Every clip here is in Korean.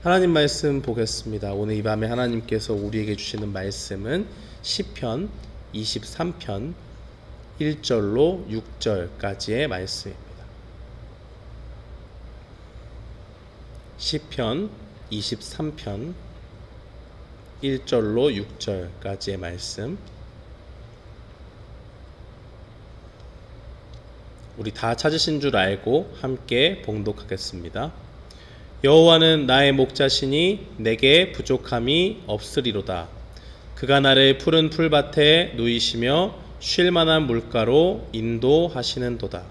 하나님 말씀 보겠습니다. 오늘 이 밤에 하나님께서 우리에게 주시는 말씀은 시편 23편 1절로 6절까지의 말씀입니다. 시편 23편 1절로 6절까지의 말씀, 우리 다 찾으신 줄 알고 함께 봉독하겠습니다. 여호와는 나의 목자시니 내게 부족함이 없으리로다. 그가 나를 푸른 풀밭에 누이시며 쉴만한 물가로 인도하시는도다.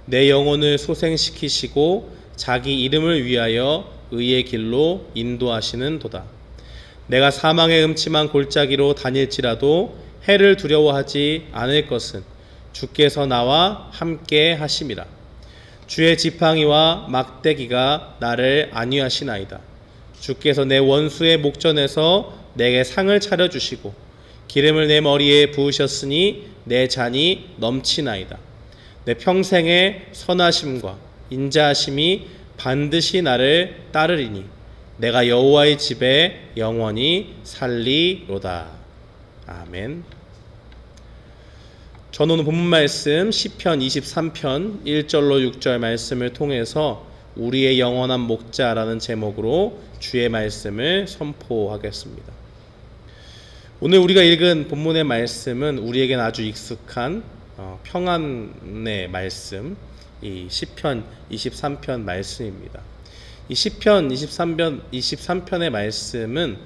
내 영혼을 소생시키시고 자기 이름을 위하여 의의 길로 인도하시는도다. 내가 사망의 음침한 골짜기로 다닐지라도 해를 두려워하지 않을 것은 주께서 나와 함께 하심이라. 주의 지팡이와 막대기가 나를 안위하시나이다. 주께서 내 원수의 목전에서 내게 상을 차려주시고 기름을 내 머리에 부으셨으니 내 잔이 넘치나이다. 내 평생의 선하심과 인자하심이 반드시 나를 따르리니 내가 여호와의 집에 영원히 살리로다. 아멘. 저는 오늘 본문 말씀 시편 23편 1절로 6절 말씀을 통해서 우리의 영원한 목자라는 제목으로 주의 말씀을 선포하겠습니다. 오늘 우리가 읽은 본문의 말씀은 우리에겐 아주 익숙한 평안의 말씀, 이 시편 23편 말씀입니다. 이 시편 23편의 말씀은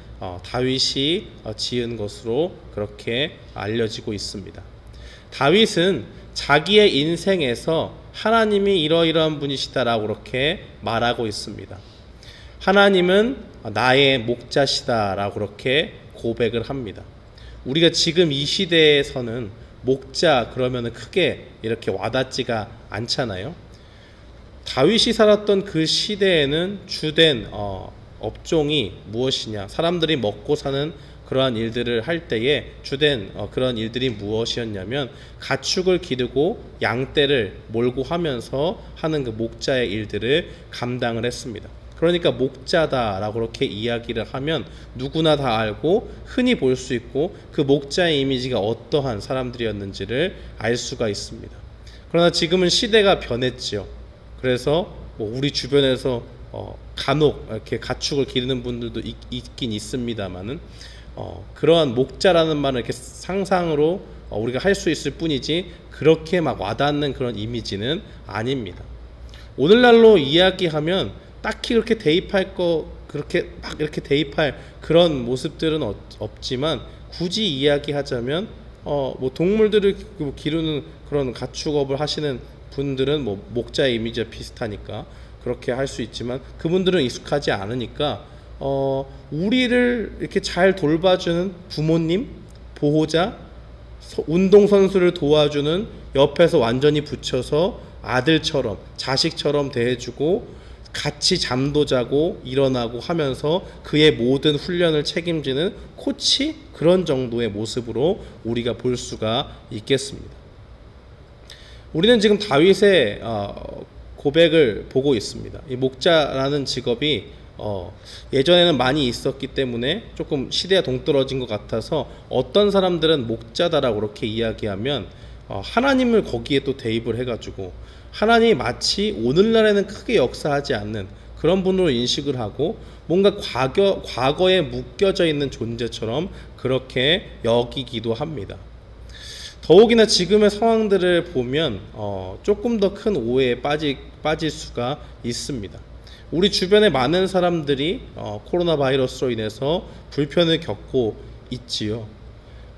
다윗이 지은 것으로 그렇게 알려지고 있습니다. 다윗은 자기의 인생에서 하나님이 이러이러한 분이시다라고 그렇게 말하고 있습니다. 하나님은 나의 목자시다라고 그렇게 고백을 합니다. 우리가 지금 이 시대에서는 목자 그러면 크게 이렇게 와닿지가 않잖아요. 다윗이 살았던 그 시대에는 주된 업종이 무엇이냐, 사람들이 먹고 사는 그러한 일들을 할 때에 주된 그런 일들이 무엇이었냐면 가축을 기르고 양떼를 몰고 하면서 하는 그 목자의 일들을 감당을 했습니다. 그러니까 목자다라고 그렇게 이야기를 하면 누구나 다 알고 흔히 볼 수 있고 그 목자의 이미지가 어떠한 사람들이었는지를 알 수가 있습니다. 그러나 지금은 시대가 변했지요. 그래서 우리 주변에서 간혹 이렇게 가축을 기르는 분들도 있긴 있습니다만은 그러한 목자라는 말은 이렇게 상상으로 우리가 할 수 있을 뿐이지 그렇게 막 와닿는 그런 이미지는 아닙니다. 오늘날로 이야기하면 딱히 그렇게 그렇게 막 이렇게 대입할 그런 모습들은 없지만 굳이 이야기하자면 동물들을 기르는 그런 가축업을 하시는 분들은 목자의 이미지와 비슷하니까 그렇게 할 수 있지만 그분들은 익숙하지 않으니까 우리를 이렇게 잘 돌봐주는 부모님, 보호자, 운동선수를 도와주는 옆에서 완전히 붙여서 아들처럼 자식처럼 대해주고 같이 잠도 자고 일어나고 하면서 그의 모든 훈련을 책임지는 코치, 그런 정도의 모습으로 우리가 볼 수가 있겠습니다. 우리는 지금 다윗의 고백을 보고 있습니다. 이 목자라는 직업이 예전에는 많이 있었기 때문에 조금 시대와 동떨어진 것 같아서 어떤 사람들은 목자다라고 그렇게 이야기하면 하나님을 거기에 또 대입을 해가지고 하나님이 마치 오늘날에는 크게 역사하지 않는 그런 분으로 인식을 하고 뭔가 과거에 묶여져 있는 존재처럼 그렇게 여기기도 합니다. 더욱이나 지금의 상황들을 보면 조금 더 큰 오해에 빠질 수가 있습니다. 우리 주변에 많은 사람들이 코로나 바이러스로 인해서 불편을 겪고 있지요.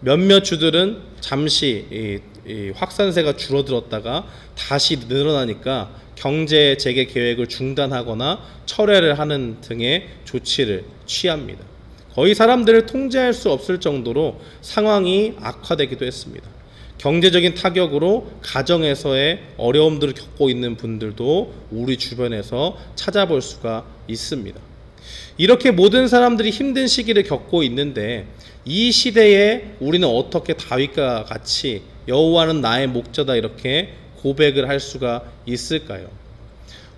몇몇 주들은 잠시 이 확산세가 줄어들었다가 다시 늘어나니까 경제 재개 계획을 중단하거나 철회를 하는 등의 조치를 취합니다. 거의 사람들을 통제할 수 없을 정도로 상황이 악화되기도 했습니다. 경제적인 타격으로 가정에서의 어려움들을 겪고 있는 분들도 우리 주변에서 찾아볼 수가 있습니다. 이렇게 모든 사람들이 힘든 시기를 겪고 있는데 이 시대에 우리는 어떻게 다윗과 같이 여호와는 나의 목자다 이렇게 고백을 할 수가 있을까요?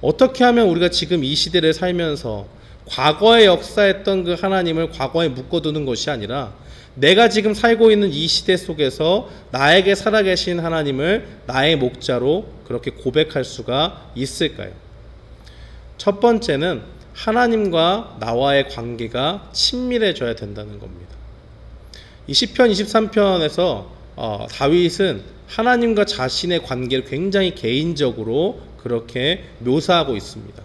어떻게 하면 우리가 지금 이 시대를 살면서 과거에 역사했던 그 하나님을 과거에 묶어두는 것이 아니라 내가 지금 살고 있는 이 시대 속에서 나에게 살아계신 하나님을 나의 목자로 그렇게 고백할 수가 있을까요? 첫 번째는 하나님과 나와의 관계가 친밀해져야 된다는 겁니다. 이 시편 23편에서 다윗은 하나님과 자신의 관계를 굉장히 개인적으로 그렇게 묘사하고 있습니다.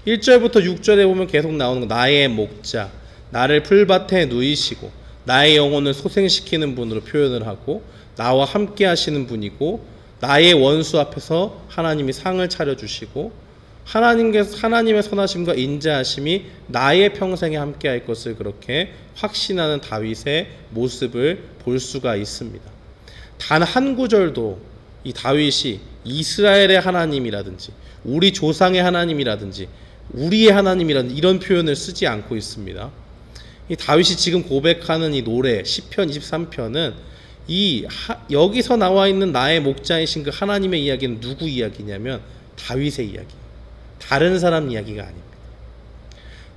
1절부터 6절에 보면 계속 나오는 거, 나의 목자, 나를 풀밭에 누이시고 나의 영혼을 소생시키는 분으로 표현을 하고 나와 함께 하시는 분이고 나의 원수 앞에서 하나님이 상을 차려주시고 하나님의 선하심과 인자하심이 나의 평생에 함께 할 것을 그렇게 확신하는 다윗의 모습을 볼 수가 있습니다. 단 한 구절도 이 다윗이 이스라엘의 하나님이라든지 우리 조상의 하나님이라든지 우리의 하나님이라든지 이런 표현을 쓰지 않고 있습니다. 이 다윗이 지금 고백하는 이 노래 시편 23편은 여기서 나와 있는 나의 목자이신 그 하나님의 이야기는 누구 이야기냐면 다윗의 이야기, 다른 사람 이야기가 아닙니다.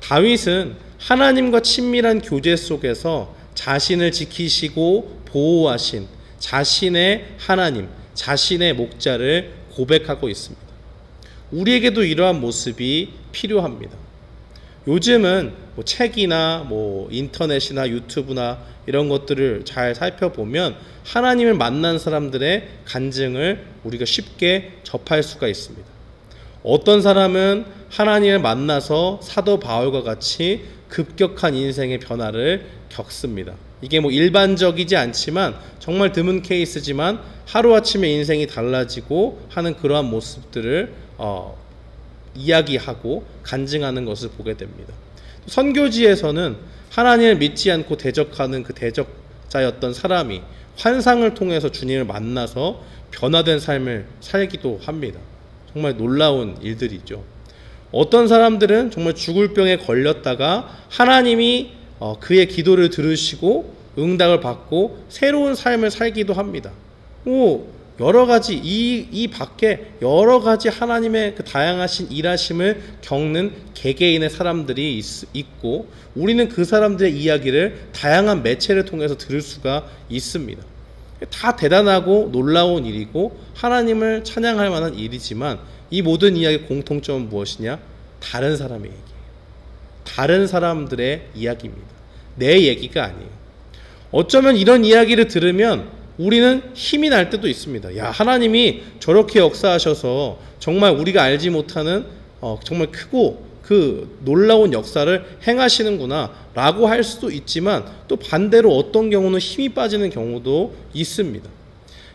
다윗은 하나님과 친밀한 교제 속에서 자신을 지키시고 보호하신 자신의 하나님, 자신의 목자를 고백하고 있습니다. 우리에게도 이러한 모습이 필요합니다. 요즘은 책이나 인터넷이나 유튜브나 이런 것들을 잘 살펴보면 하나님을 만난 사람들의 간증을 우리가 쉽게 접할 수가 있습니다. 어떤 사람은 하나님을 만나서 사도 바울과 같이 급격한 인생의 변화를 겪습니다. 이게 일반적이지 않지만 정말 드문 케이스지만 하루아침에 인생이 달라지고 하는 그러한 모습들을 이야기하고 간증하는 것을 보게 됩니다. 선교지에서는 하나님을 믿지 않고 대적하는 그 대적자였던 사람이 환상을 통해서 주님을 만나서 변화된 삶을 살기도 합니다. 정말 놀라운 일들이죠. 어떤 사람들은 정말 죽을 병에 걸렸다가 하나님이 그의 기도를 들으시고 응답을 받고 새로운 삶을 살기도 합니다. 여러 가지 이 밖에 여러 가지 하나님의 그 다양하신 일하심을 겪는 개개인의 사람들이 있고 우리는 그 사람들의 이야기를 다양한 매체를 통해서 들을 수가 있습니다. 다 대단하고 놀라운 일이고 하나님을 찬양할 만한 일이지만 이 모든 이야기의 공통점은 무엇이냐? 다른 사람의 얘기예요. 다른 사람들의 이야기입니다. 내 얘기가 아니에요. 어쩌면 이런 이야기를 들으면 우리는 힘이 날 때도 있습니다. 야, 하나님이 저렇게 역사하셔서 정말 우리가 알지 못하는 정말 크고 그 놀라운 역사를 행하시는구나 라고 할 수도 있지만 또 반대로 어떤 경우는 힘이 빠지는 경우도 있습니다.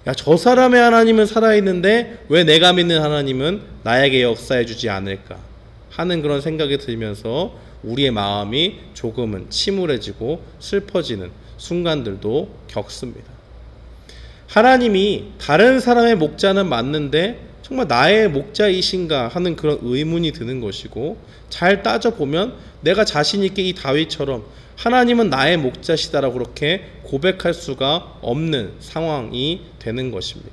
야, 저 사람의 하나님은 살아있는데 왜 내가 믿는 하나님은 나에게 역사해 주지 않을까 하는 그런 생각이 들면서 우리의 마음이 조금은 침울해지고 슬퍼지는 순간들도 겪습니다. 하나님이 다른 사람의 목자는 맞는데 정말 나의 목자이신가 하는 그런 의문이 드는 것이고 잘 따져보면 내가 자신 있게 이 다윗처럼 하나님은 나의 목자시다라고 그렇게 고백할 수가 없는 상황이 되는 것입니다.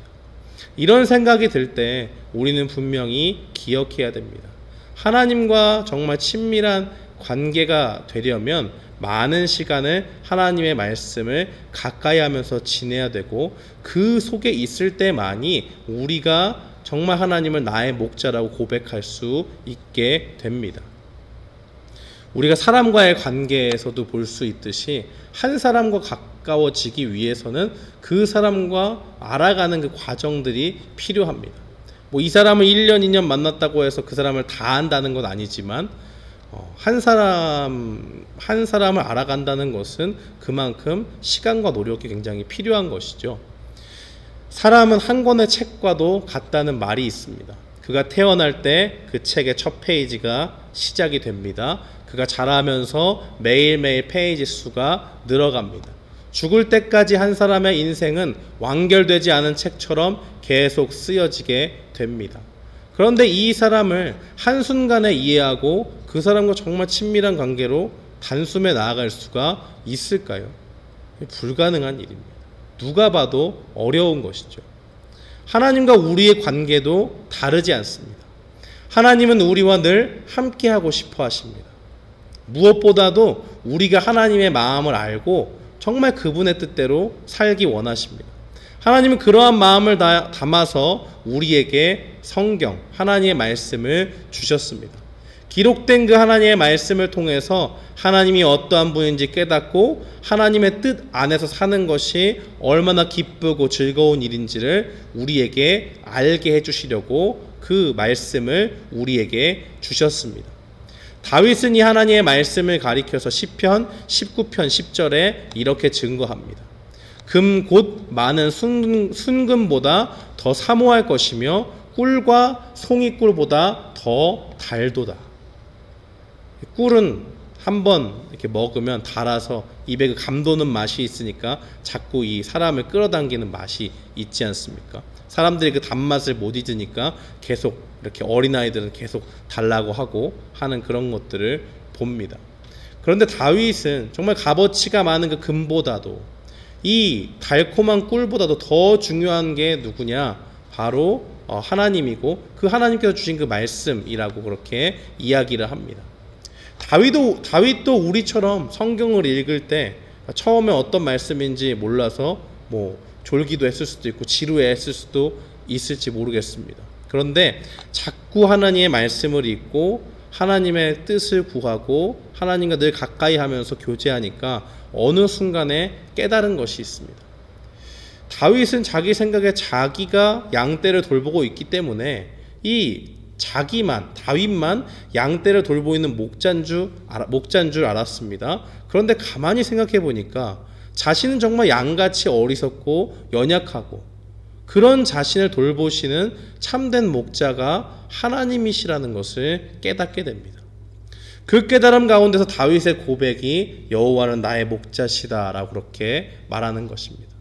이런 생각이 들 때 우리는 분명히 기억해야 됩니다. 하나님과 정말 친밀한 관계가 되려면 많은 시간을 하나님의 말씀을 가까이 하면서 지내야 되고 그 속에 있을 때만이 우리가 정말 하나님을 나의 목자라고 고백할 수 있게 됩니다. 우리가 사람과의 관계에서도 볼 수 있듯이 한 사람과 가까워지기 위해서는 그 사람과 알아가는 그 과정들이 필요합니다. 이 사람을 1년, 2년 만났다고 해서 그 사람을 다 안다는 건 아니지만 한 사람을 알아간다는 것은 그만큼 시간과 노력이 굉장히 필요한 것이죠. 사람은 한 권의 책과도 같다는 말이 있습니다. 그가 태어날 때 그 책의 첫 페이지가 시작이 됩니다. 그가 자라면서 매일매일 페이지 수가 늘어갑니다. 죽을 때까지 한 사람의 인생은 완결되지 않은 책처럼 계속 쓰여지게 됩니다. 그런데 이 사람을 한순간에 이해하고 그 사람과 정말 친밀한 관계로 단숨에 나아갈 수가 있을까요? 불가능한 일입니다. 누가 봐도 어려운 것이죠. 하나님과 우리의 관계도 다르지 않습니다. 하나님은 우리와 늘 함께하고 싶어 하십니다. 무엇보다도 우리가 하나님의 마음을 알고 정말 그분의 뜻대로 살기 원하십니다. 하나님은 그러한 마음을 담아서 우리에게 성경, 하나님의 말씀을 주셨습니다. 기록된 그 하나님의 말씀을 통해서 하나님이 어떠한 분인지 깨닫고 하나님의 뜻 안에서 사는 것이 얼마나 기쁘고 즐거운 일인지를 우리에게 알게 해주시려고 그 말씀을 우리에게 주셨습니다. 다윗은 이 하나님의 말씀을 가리켜서 시편 19편 10절에 이렇게 증거합니다. 금 곧 많은 순금보다 더 사모할 것이며 꿀과 송이꿀보다 더 달도다. 꿀은 한번 이렇게 먹으면 달아서 입에 그 감도는 맛이 있으니까 자꾸 이 사람을 끌어당기는 맛이 있지 않습니까? 사람들이 그 단맛을 못 잊으니까 계속 이렇게 어린아이들은 계속 달라고 하고 하는 그런 것들을 봅니다. 그런데 다윗은 정말 값어치가 많은 그 금보다도 이 달콤한 꿀보다도 더 중요한 게 누구냐? 바로 하나님이고 그 하나님께서 주신 그 말씀이라고 그렇게 이야기를 합니다. 다윗도 우리처럼 성경을 읽을 때 처음에 어떤 말씀인지 몰라서 뭐 졸기도 했을 수도 있고 지루했을 수도 있을지 모르겠습니다. 그런데 자꾸 하나님의 말씀을 읽고 하나님의 뜻을 구하고 하나님과 늘 가까이 하면서 교제하니까 어느 순간에 깨달은 것이 있습니다. 다윗은 자기 생각에 자기가 양떼를 돌보고 있기 때문에 이 다윗만 양떼를 돌보고 있는 목자인 줄 알았습니다. 그런데 가만히 생각해 보니까 자신은 정말 양같이 어리석고 연약하고 그런 자신을 돌보시는 참된 목자가 하나님이시라는 것을 깨닫게 됩니다. 그 깨달음 가운데서 다윗의 고백이 여호와는 나의 목자시다 라고 그렇게 말하는 것입니다.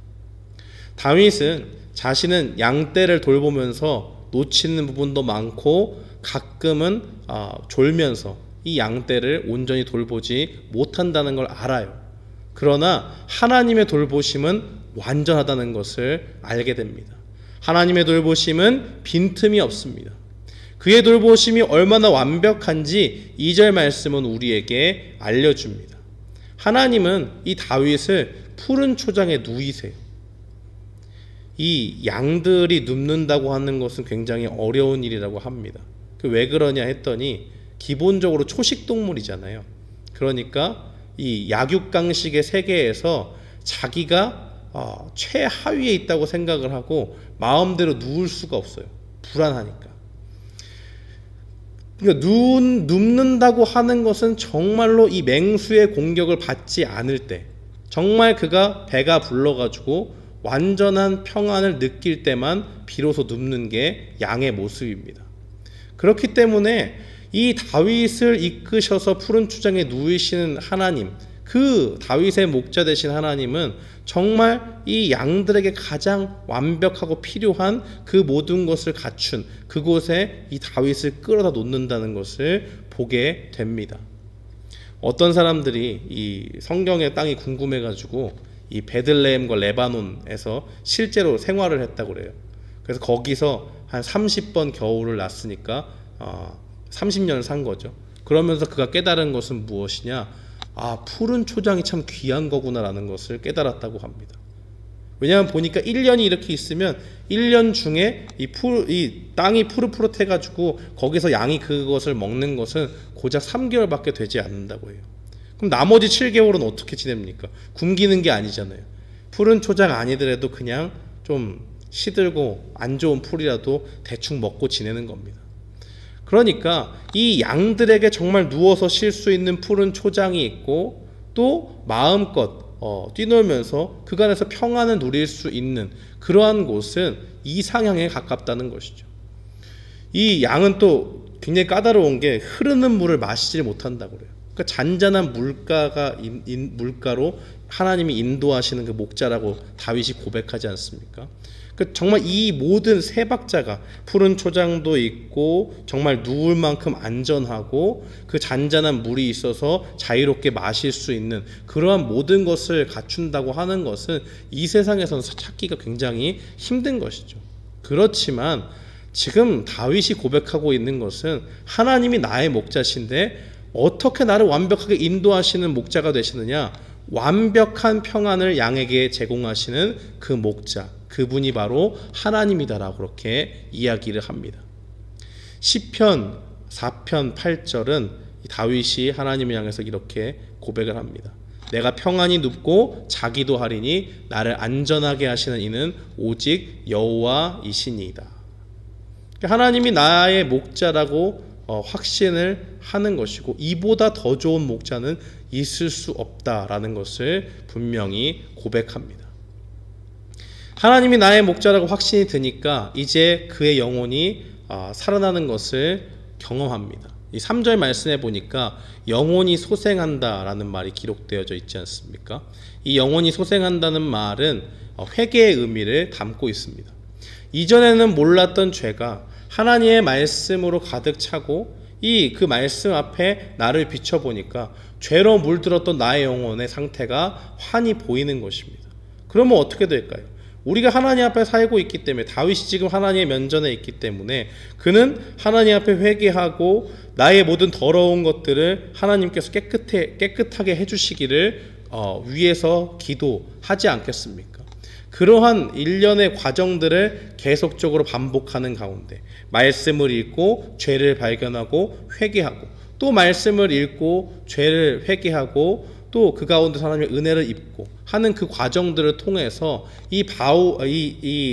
다윗은 자신은 양떼를 돌보면서 놓치는 부분도 많고 가끔은 졸면서 이 양떼를 온전히 돌보지 못한다는 걸 알아요. 그러나 하나님의 돌보심은 완전하다는 것을 알게 됩니다. 하나님의 돌보심은 빈틈이 없습니다. 그의 돌보심이 얼마나 완벽한지 2절 말씀은 우리에게 알려줍니다. 하나님은 이 다윗을 푸른 초장에 누이세요. 이 양들이 눕는다고 하는 것은 굉장히 어려운 일이라고 합니다. 왜 그러냐 했더니 기본적으로 초식동물이잖아요. 그러니까 이 약육강식의 세계에서 자기가 최하위에 있다고 생각을 하고 마음대로 누울 수가 없어요. 불안하니까. 그러니까 눕는다고 하는 것은 정말로 이 맹수의 공격을 받지 않을 때, 정말 그가 배가 불러가지고 완전한 평안을 느낄 때만 비로소 눕는 게 양의 모습입니다. 그렇기 때문에 이 다윗을 이끄셔서 푸른 초장에 누이시는 하나님, 그 다윗의 목자 되신 하나님은 정말 이 양들에게 가장 완벽하고 필요한 그 모든 것을 갖춘 그곳에 이 다윗을 끌어다 놓는다는 것을 보게 됩니다. 어떤 사람들이 이 성경의 땅이 궁금해가지고 이 베들레헴과 레바논에서 실제로 생활을 했다고 그래요. 그래서 거기서 한 30번 겨울을 났으니까 30년을 산 거죠. 그러면서 그가 깨달은 것은 무엇이냐? 푸른 초장이 참 귀한 거구나라는 것을 깨달았다고 합니다. 왜냐하면 보니까 1년이 이렇게 있으면 1년 중에 이 땅이 푸릇푸릇해가지고 거기서 양이 그것을 먹는 것은 고작 3개월밖에 되지 않는다고 해요. 그럼 나머지 7개월은 어떻게 지냅니까? 굶기는 게 아니잖아요. 푸른 초장 아니더라도 그냥 좀 시들고 안 좋은 풀이라도 대충 먹고 지내는 겁니다. 그러니까 이 양들에게 정말 누워서 쉴 수 있는 푸른 초장이 있고 또 마음껏 뛰놀면서 그간에서 평안을 누릴 수 있는 그러한 곳은 이상향에 가깝다는 것이죠. 이 양은 또 굉장히 까다로운 게 흐르는 물을 마시지 못한다고 그래요. 그러니까 잔잔한 물가로 하나님이 인도하시는 그 목자라고 다윗이 고백하지 않습니까? 그러니까 정말 이 모든 세 박자가 푸른 초장도 있고 정말 누울 만큼 안전하고 그 잔잔한 물이 있어서 자유롭게 마실 수 있는 그러한 모든 것을 갖춘다고 하는 것은 이 세상에서는 찾기가 굉장히 힘든 것이죠. 그렇지만 지금 다윗이 고백하고 있는 것은 하나님이 나의 목자신데 어떻게 나를 완벽하게 인도하시는 목자가 되시느냐? 완벽한 평안을 양에게 제공하시는 그 목자, 그분이 바로 하나님이다라고 그렇게 이야기를 합니다. 시편 4편 8절은 다윗이 하나님을 향해서 이렇게 고백을 합니다. 내가 평안히 눕고 자기도 하리니 나를 안전하게 하시는 이는 오직 여호와이시니이다. 하나님이 나의 목자라고 확신을 하는 것이고, 이보다 더 좋은 목자는 있을 수 없다라는 것을 분명히 고백합니다. 하나님이 나의 목자라고 확신이 드니까 이제 그의 영혼이 살아나는 것을 경험합니다. 이 3절 말씀에 보니까 영혼이 소생한다라는 말이 기록되어져 있지 않습니까? 이 영혼이 소생한다는 말은 회개의 의미를 담고 있습니다. 이전에는 몰랐던 죄가 하나님의 말씀으로 가득 차고 그 말씀 앞에 나를 비춰보니까 죄로 물들었던 나의 영혼의 상태가 환히 보이는 것입니다. 그러면 어떻게 될까요? 우리가 하나님 앞에 살고 있기 때문에, 다윗이 지금 하나님의 면전에 있기 때문에 그는 하나님 앞에 회개하고 나의 모든 더러운 것들을 하나님께서 깨끗하게 해주시기를 위해서 기도하지 않겠습니까? 그러한 일련의 과정들을 계속적으로 반복하는 가운데 말씀을 읽고 죄를 발견하고 회개하고, 또 말씀을 읽고 죄를 회개하고, 또 그 가운데 하나님의 은혜를 입고 하는 그 과정들을 통해서 이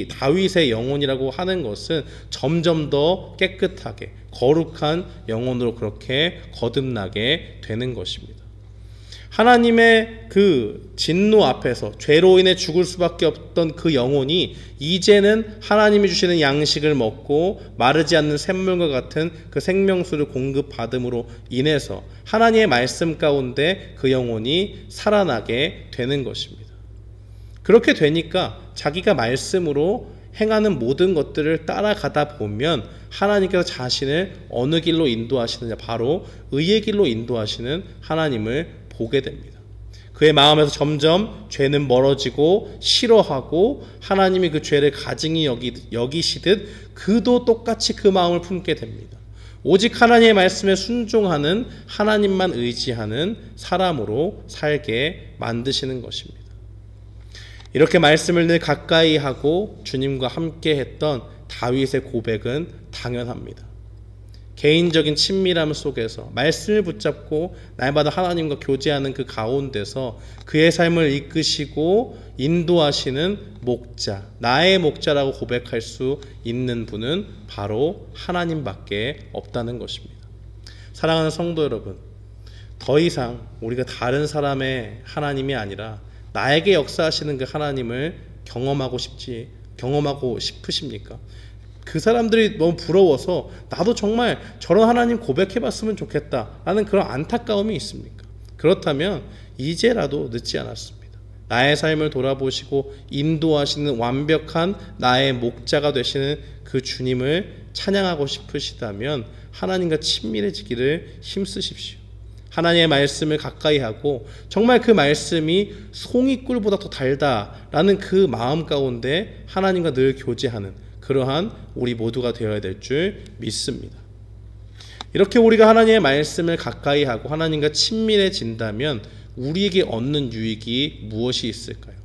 다윗의 영혼이라고 하는 것은 점점 더 깨끗하게 거룩한 영혼으로 그렇게 거듭나게 되는 것입니다. 하나님의 그 진노 앞에서 죄로 인해 죽을 수밖에 없던 그 영혼이 이제는 하나님이 주시는 양식을 먹고 마르지 않는 샘물과 같은 그 생명수를 공급받음으로 인해서 하나님의 말씀 가운데 그 영혼이 살아나게 되는 것입니다. 그렇게 되니까 자기가 말씀으로 행하는 모든 것들을 따라가다 보면 하나님께서 자신을 어느 길로 인도하시느냐, 바로 의의 길로 인도하시는 하나님을 보게 됩니다. 그의 마음에서 점점 죄는 멀어지고 싫어하고 하나님이 그 죄를 가증히 여기시듯 그도 똑같이 그 마음을 품게 됩니다. 오직 하나님의 말씀에 순종하는, 하나님만 의지하는 사람으로 살게 만드시는 것입니다. 이렇게 말씀을 늘 가까이 하고 주님과 함께 했던 다윗의 고백은 당연합니다. 개인적인 친밀함 속에서 말씀을 붙잡고 날마다 하나님과 교제하는 그 가운데서 그의 삶을 이끄시고 인도하시는 목자, 나의 목자라고 고백할 수 있는 분은 바로 하나님밖에 없다는 것입니다. 사랑하는 성도 여러분, 더 이상 우리가 다른 사람의 하나님이 아니라 나에게 역사하시는 그 하나님을 경험하고 싶으십니까? 그 사람들이 너무 부러워서 나도 정말 저런 하나님 고백해봤으면 좋겠다라는 그런 안타까움이 있습니까? 그렇다면 이제라도 늦지 않았습니다. 나의 삶을 돌아보시고 인도하시는 완벽한 나의 목자가 되시는 그 주님을 찬양하고 싶으시다면 하나님과 친밀해지기를 힘쓰십시오. 하나님의 말씀을 가까이 하고 정말 그 말씀이 송이꿀보다 더 달다라는 그 마음 가운데 하나님과 늘 교제하는 그러한 우리 모두가 되어야 될 줄 믿습니다. 이렇게 우리가 하나님의 말씀을 가까이 하고 하나님과 친밀해진다면 우리에게 얻는 유익이 무엇이 있을까요?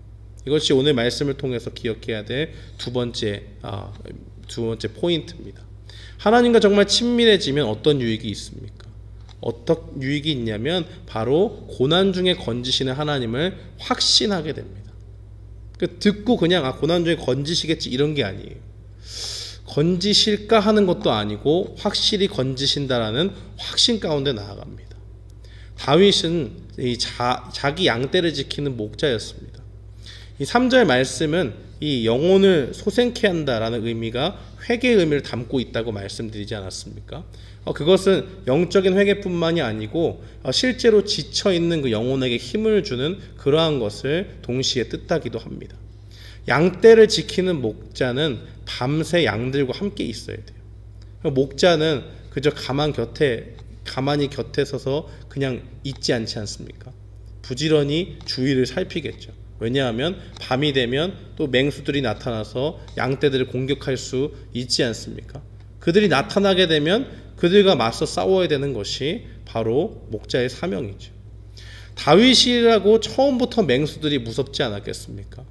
이것이 오늘 말씀을 통해서 기억해야 될 두 번째 포인트입니다. 하나님과 정말 친밀해지면 어떤 유익이 있습니까? 어떤 유익이 있냐면 바로 고난 중에 건지시는 하나님을 확신하게 됩니다. 듣고 그냥 고난 중에 건지시겠지 이런 게 아니에요. 건지실까 하는 것도 아니고 확실히 건지신다라는 확신 가운데 나아갑니다. 다윗은 자기 양떼를 지키는 목자였습니다. 이 3절 말씀은 이 영혼을 소생케 한다라는 의미가 회개의 의미를 담고 있다고 말씀드리지 않았습니까? 그것은 영적인 회개뿐만이 아니고 실제로 지쳐있는 그 영혼에게 힘을 주는 그러한 것을 동시에 뜻하기도 합니다. 양떼를 지키는 목자는 밤새 양들과 함께 있어야 돼요. 목자는 그저 가만히 곁에 서서 그냥 있지 않지 않습니까? 부지런히 주위를 살피겠죠. 왜냐하면 밤이 되면 또 맹수들이 나타나서 양떼들을 공격할 수 있지 않습니까? 그들이 나타나게 되면 그들과 맞서 싸워야 되는 것이 바로 목자의 사명이죠. 다윗이라고 처음부터 맹수들이 무섭지 않았겠습니까?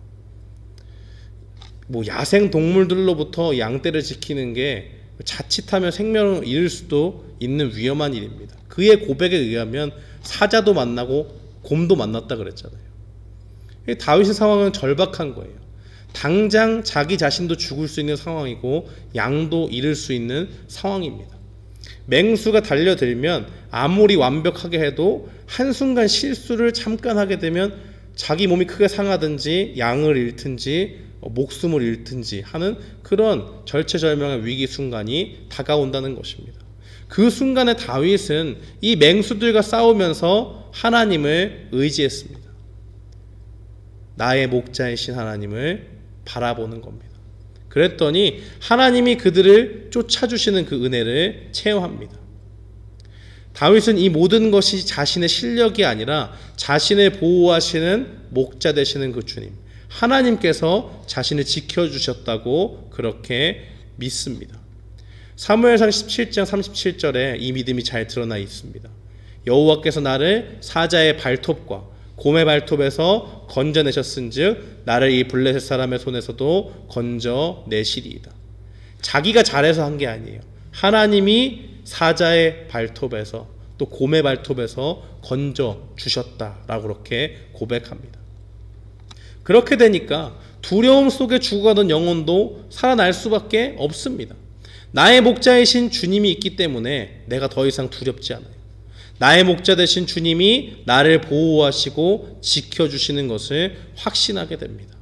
뭐 야생 동물들로부터 양떼를 지키는 게 자칫하면 생명을 잃을 수도 있는 위험한 일입니다. 그의 고백에 의하면 사자도 만나고 곰도 만났다 그랬잖아요. 다윗의 상황은 절박한 거예요. 당장 자기 자신도 죽을 수 있는 상황이고 양도 잃을 수 있는 상황입니다. 맹수가 달려들면 아무리 완벽하게 해도 한순간 실수를 잠깐 하게 되면 자기 몸이 크게 상하든지 양을 잃든지 목숨을 잃든지 하는 그런 절체절명의 위기 순간이 다가온다는 것입니다. 그 순간에 다윗은 이 맹수들과 싸우면서 하나님을 의지했습니다. 나의 목자이신 하나님을 바라보는 겁니다. 그랬더니 하나님이 그들을 쫓아주시는 그 은혜를 체험합니다. 다윗은 이 모든 것이 자신의 실력이 아니라 자신을 보호하시는 목자 되시는 그 주님, 하나님께서 자신을 지켜주셨다고 그렇게 믿습니다. 사무엘상 17장 37절에 이 믿음이 잘 드러나 있습니다. 여호와께서 나를 사자의 발톱과 곰의 발톱에서 건져내셨은즉 나를 이 블레셋 사람의 손에서도 건져내시리이다. 자기가 잘해서 한 게 아니에요. 하나님이 사자의 발톱에서 또 곰의 발톱에서 건져주셨다라고 그렇게 고백합니다. 그렇게 되니까 두려움 속에 죽어가던 영혼도 살아날 수밖에 없습니다. 나의 목자이신 주님이 있기 때문에 내가 더 이상 두렵지 않아요. 나의 목자 되신 주님이 나를 보호하시고 지켜주시는 것을 확신하게 됩니다.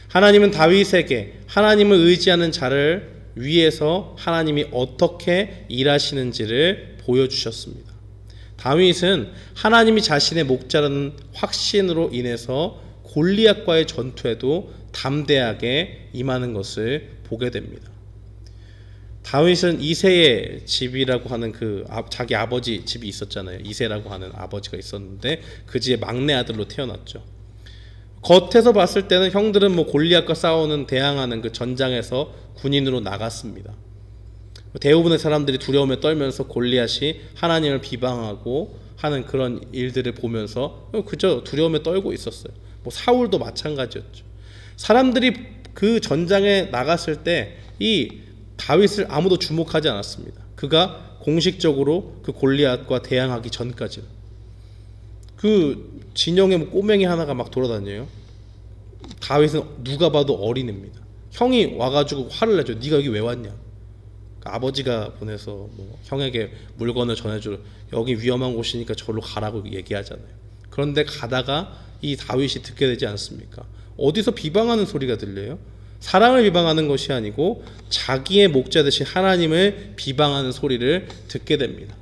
하나님은 다윗에게 하나님을 의지하는 자를 위해서 하나님이 어떻게 일하시는지를 보여주셨습니다. 다윗은 하나님이 자신의 목자라는 확신으로 인해서 골리앗과의 전투에도 담대하게 임하는 것을 보게 됩니다. 다윗은 이새의 집이라고 하는 자기 아버지 집이 있었잖아요. 이새라고 하는 아버지가 있었는데 그 집의 막내 아들로 태어났죠. 겉에서 봤을 때는 형들은 골리앗과 싸우는 대항하는 그 전장에서 군인으로 나갔습니다. 대부분의 사람들이 두려움에 떨면서 골리앗이 하나님을 비방하고 하는 그런 일들을 보면서 그저 두려움에 떨고 있었어요. 사울도 마찬가지였죠. 사람들이 그 전장에 나갔을 때 이 다윗을 아무도 주목하지 않았습니다. 그가 공식적으로 그 골리앗과 대항하기 전까지는. 그 진영에 꼬맹이 하나가 막 돌아다녀요. 다윗은 누가 봐도 어린애입니다. 형이 와가지고 화를 내죠. 네가 여기 왜 왔냐. 아버지가 보내서 형에게 물건을 전해줘. 여기 위험한 곳이니까 저로 가라고 얘기하잖아요. 그런데 가다가 이 다윗이 듣게 되지 않습니까? 어디서 비방하는 소리가 들려요? 사랑을 비방하는 것이 아니고 자기의 목자 되신 하나님을 비방하는 소리를 듣게 됩니다.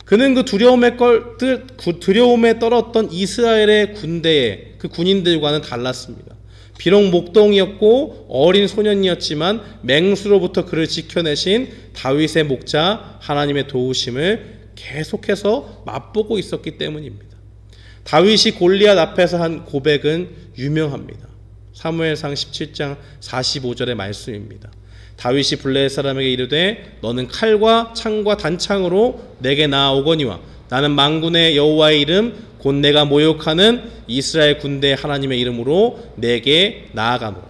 그는 그 두려움에 떨었던 이스라엘의 군대의 그 군인들과는 달랐습니다. 비록 목동이었고 어린 소년이었지만 맹수로부터 그를 지켜내신 다윗의 목자 하나님의 도우심을 계속해서 맛보고 있었기 때문입니다. 다윗이 골리앗 앞에서 한 고백은 유명합니다. 사무엘상 17장 45절의 말씀입니다. 다윗이 블레셋 사람에게 이르되 너는 칼과 창과 단창으로 내게 나아오거니와 나는 만군의 여호와의 이름 곧 내가 모욕하는 이스라엘 군대 하나님의 이름으로 내게 나아가노라.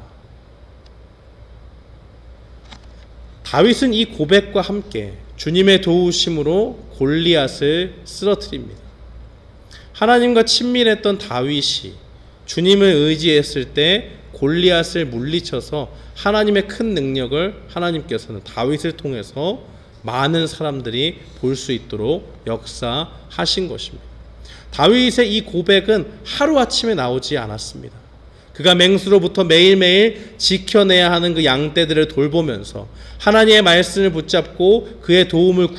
다윗은 이 고백과 함께 주님의 도우심으로 골리앗을 쓰러뜨립니다. 하나님과 친밀했던 다윗이 주님을 의지했을 때 골리앗을 물리쳐서 하나님의 큰 능력을 하나님께서는 다윗을 통해서 많은 사람들이 볼 수 있도록 역사하신 것입니다. 다윗의 이 고백은 하루아침에 나오지 않았습니다. 그가 맹수로부터 매일매일 지켜내야 하는 그 양떼들을 돌보면서 하나님의 말씀을 붙잡고 그의 도움을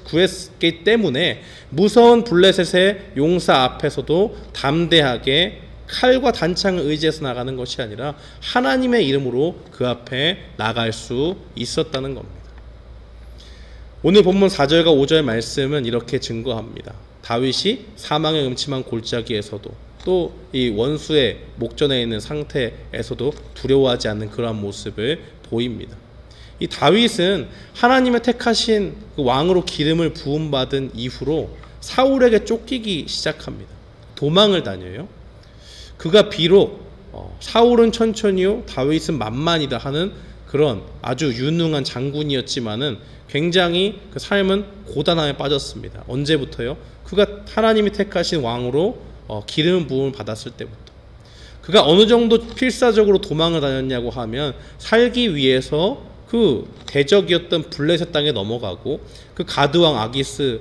구했기 때문에 무서운 블레셋의 용사 앞에서도 담대하게 칼과 단창을 의지해서 나가는 것이 아니라 하나님의 이름으로 그 앞에 나갈 수 있었다는 겁니다. 오늘 본문 4절과 5절 말씀은 이렇게 증거합니다. 다윗이 사망의 음침한 골짜기에서도 또 이 원수의 목전에 있는 상태에서도 두려워하지 않는 그러한 모습을 보입니다. 이 다윗은 하나님의 택하신 그 왕으로 기름을 부음받은 이후로 사울에게 쫓기기 시작합니다. 도망을 다녀요. 그가 비록 사울은 천천히요 다윗은 만만이다 하는 그런 아주 유능한 장군이었지만은 굉장히 그 삶은 고단함에 빠졌습니다. 언제부터요? 그가 하나님이 택하신 왕으로 기름 부음을 받았을 때부터. 그가 어느 정도 필사적으로 도망을 다녔냐고 하면 살기 위해서 그 대적이었던 블레셋 땅에 넘어가고 그 가드왕 아기스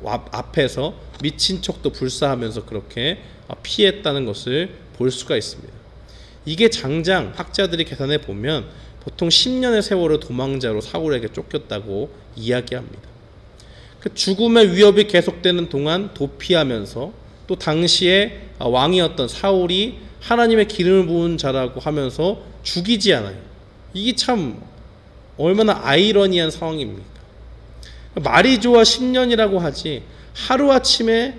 앞에서 미친 척도 불사하면서 그렇게 피했다는 것을 볼 수가 있습니다. 이게 장장 학자들이 계산해 보면 보통 10년의 세월을 도망자로 사울에게 쫓겼다고 이야기합니다. 그 죽음의 위협이 계속되는 동안 도피하면서 또 당시에 왕이었던 사울이 하나님의 기름을 부은 자라고 하면서 죽이지 않아요. 이게 참 얼마나 아이러니한 상황입니까? 말이 좋아 10년이라고 하지 하루아침에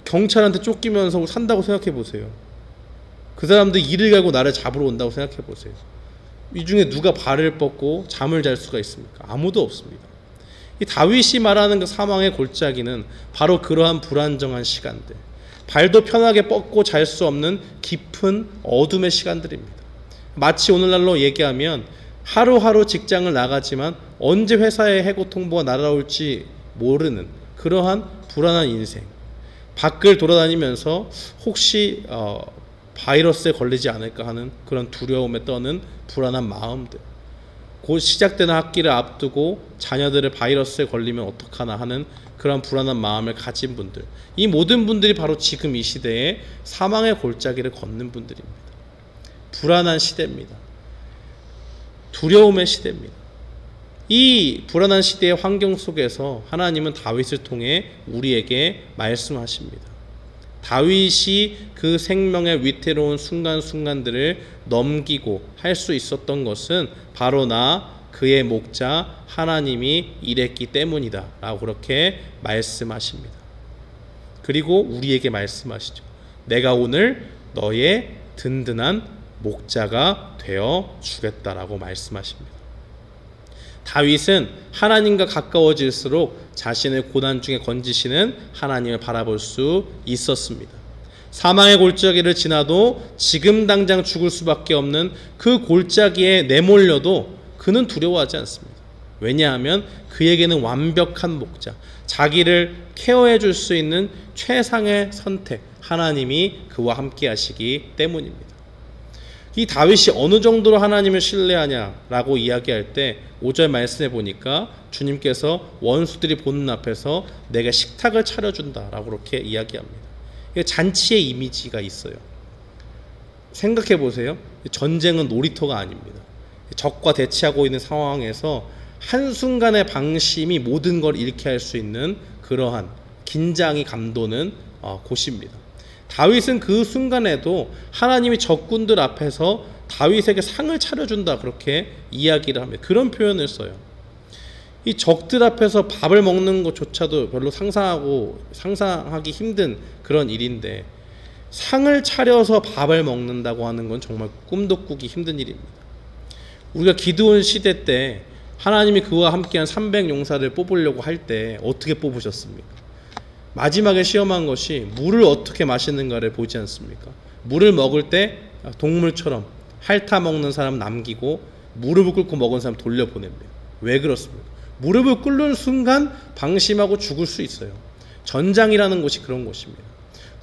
경찰한테 쫓기면서 산다고 생각해 보세요. 그 사람들 이를 갈고 나를 잡으러 온다고 생각해 보세요. 이 중에 누가 발을 뻗고 잠을 잘 수가 있습니까? 아무도 없습니다. 이 다윗이 말하는 그 사망의 골짜기는 바로 그러한 불안정한 시간들, 발도 편하게 뻗고 잘 수 없는 깊은 어둠의 시간들입니다. 마치 오늘날로 얘기하면 하루하루 직장을 나가지만 언제 회사에 해고 통보가 날아올지 모르는 그러한 불안한 인생, 밖을 돌아다니면서 혹시 바이러스에 걸리지 않을까 하는 그런 두려움에 떠는 불안한 마음들, 곧 시작되는 학기를 앞두고 자녀들의 바이러스에 걸리면 어떡하나 하는 그런 불안한 마음을 가진 분들, 이 모든 분들이 바로 지금 이 시대에 사망의 골짜기를 걷는 분들입니다. 불안한 시대입니다. 두려움의 시대입니다. 이 불안한 시대의 환경 속에서 하나님은 다윗을 통해 우리에게 말씀하십니다. 다윗이 그 생명의 위태로운 순간순간들을 넘기고 할 수 있었던 것은 바로 그의 목자 하나님이 일했기 때문이다 라고 그렇게 말씀하십니다. 그리고 우리에게 말씀하시죠. 내가 오늘 너의 든든한 목자가 되어 주겠다라고 말씀하십니다. 다윗은 하나님과 가까워질수록 자신의 고난 중에 건지시는 하나님을 바라볼 수 있었습니다. 사망의 골짜기를 지나도 지금 당장 죽을 수밖에 없는 그 골짜기에 내몰려도 그는 두려워하지 않습니다. 왜냐하면 그에게는 완벽한 목자, 자기를 케어해 줄 수 있는 최상의 선택, 하나님이 그와 함께 하시기 때문입니다. 이 다윗이 어느 정도로 하나님을 신뢰하냐라고 이야기할 때 5절 말씀해 보니까 주님께서 원수들이 보는 앞에서 내가 식탁을 차려준다라고 그렇게 이야기합니다. 이게 잔치의 이미지가 있어요. 생각해 보세요. 전쟁은 놀이터가 아닙니다. 적과 대치하고 있는 상황에서 한순간의 방심이 모든 걸 잃게 할 수 있는 그러한 긴장이 감도는 곳입니다. 다윗은 그 순간에도 하나님이 적군들 앞에서 다윗에게 상을 차려준다 그렇게 이야기를 합니다. 그런 표현을 써요. 이 적들 앞에서 밥을 먹는 것조차도 별로 상상하기 힘든 그런 일인데 상을 차려서 밥을 먹는다고 하는 건 정말 꿈도 꾸기 힘든 일입니다. 우리가 기드온 시대 때 하나님이 그와 함께한 300용사를 뽑으려고 할 때 어떻게 뽑으셨습니까? 마지막에 시험한 것이 물을 어떻게 마시는가를 보지 않습니까? 물을 먹을 때 동물처럼 핥아 먹는 사람 남기고 무릎을 꿇고 먹은 사람 돌려보냅니다. 왜 그렇습니까? 무릎을 꿇는 순간 방심하고 죽을 수 있어요. 전장이라는 곳이 그런 곳입니다.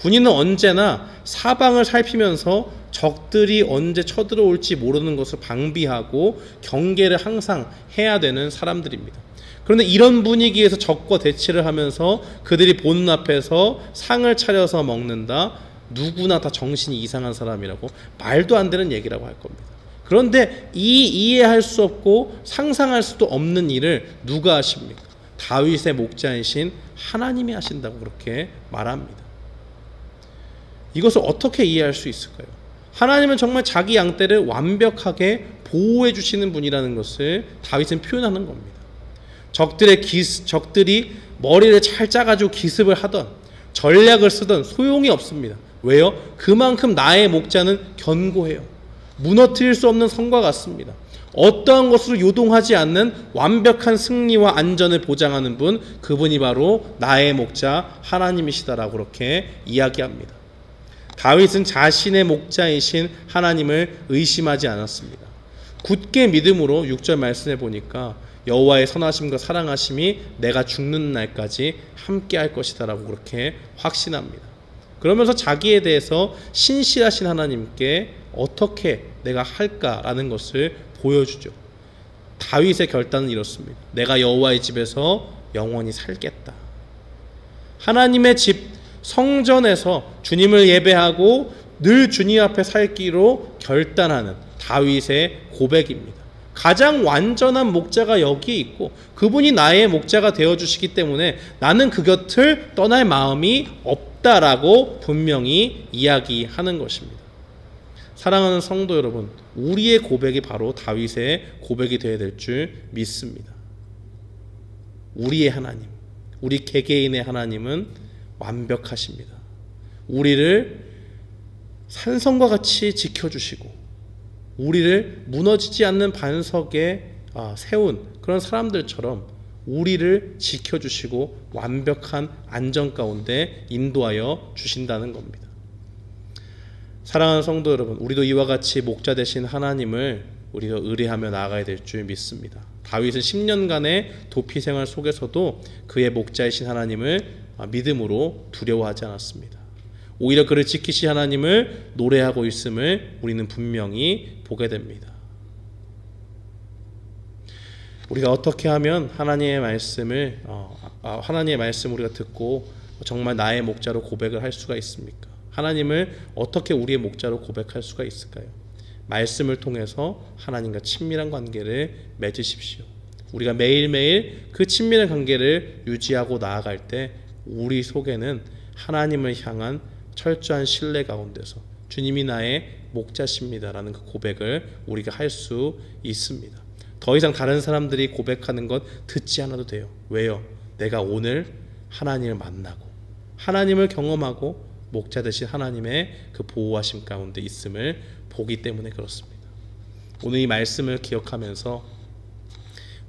군인은 언제나 사방을 살피면서 적들이 언제 쳐들어올지 모르는 것을 방비하고 경계를 항상 해야 되는 사람들입니다. 그런데 이런 분위기에서 적과 대치를 하면서 그들이 보는 앞에서 상을 차려서 먹는다? 누구나 다 정신이 이상한 사람이라고, 말도 안 되는 얘기라고 할 겁니다. 그런데 이해할 수 없고 상상할 수도 없는 일을 누가 하십니까? 다윗의 목자이신 하나님이 하신다고 그렇게 말합니다. 이것을 어떻게 이해할 수 있을까요? 하나님은 정말 자기 양떼를 완벽하게 보호해 주시는 분이라는 것을 다윗은 표현하는 겁니다. 적들이 머리를 잘 짜가지고 기습을 하던 전략을 쓰던 소용이 없습니다. 왜요? 그만큼 나의 목자는 견고해요. 무너뜨릴 수 없는 성과 같습니다. 어떠한 것으로 요동하지 않는 완벽한 승리와 안전을 보장하는 분, 그분이 바로 나의 목자 하나님이시다라고 그렇게 이야기합니다. 다윗은 자신의 목자이신 하나님을 의심하지 않았습니다. 굳게 믿음으로 6절 말씀해 보니까 여호와의 선하심과 사랑하심이 내가 죽는 날까지 함께 할 것이다 라고 그렇게 확신합니다. 그러면서 자기에 대해서 신실하신 하나님께 어떻게 내가 할까라는 것을 보여주죠. 다윗의 결단은 이렇습니다. 내가 여호와의 집에서 영원히 살겠다. 하나님의 집 성전에서 주님을 예배하고 늘 주님 앞에 살기로 결단하는 다윗의 고백입니다. 가장 완전한 목자가 여기에 있고 그분이 나의 목자가 되어주시기 때문에 나는 그 곁을 떠날 마음이 없다라고 분명히 이야기하는 것입니다. 사랑하는 성도 여러분, 우리의 고백이 바로 다윗의 고백이 되어야 될 줄 믿습니다. 우리의 하나님, 우리 개개인의 하나님은 완벽하십니다. 우리를 산성과 같이 지켜주시고 우리를 무너지지 않는 반석에 세운 그런 사람들처럼 우리를 지켜주시고 완벽한 안전 가운데 인도하여 주신다는 겁니다. 사랑하는 성도 여러분, 우리도 이와 같이 목자 되신 하나님을 우리가 의뢰하며 나아가야 될 줄 믿습니다. 다윗은 10년간의 도피 생활 속에서도 그의 목자이신 하나님을 믿음으로 두려워하지 않았습니다. 오히려 그를 지키시 하나님을 노래하고 있음을 우리는 분명히 보게 됩니다. 우리가 어떻게 하면 하나님의 말씀을 우리가 듣고 정말 나의 목자로 고백을 할 수가 있습니까? 하나님을 어떻게 우리의 목자로 고백할 수가 있을까요? 말씀을 통해서 하나님과 친밀한 관계를 맺으십시오. 우리가 매일매일 그 친밀한 관계를 유지하고 나아갈 때 우리 속에는 하나님을 향한 철저한 신뢰 가운데서 주님이 나의 목자십니다라는 그 고백을 우리가 할 수 있습니다. 더 이상 다른 사람들이 고백하는 것 듣지 않아도 돼요. 왜요? 내가 오늘 하나님을 만나고 하나님을 경험하고 목자 되신 하나님의 그 보호하심 가운데 있음을 보기 때문에 그렇습니다. 오늘 이 말씀을 기억하면서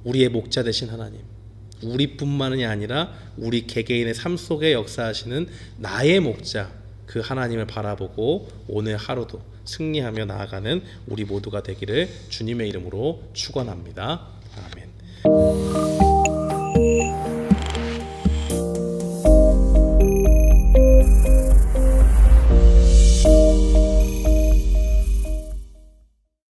우리의 목자 되신 하나님, 우리뿐만이 아니라 우리 개개인의 삶 속에 역사하시는 나의 목자 그 하나님을 바라보고 오늘 하루도 승리하며 나아가는 우리 모두가 되기를 주님의 이름으로 축원합니다. 아멘.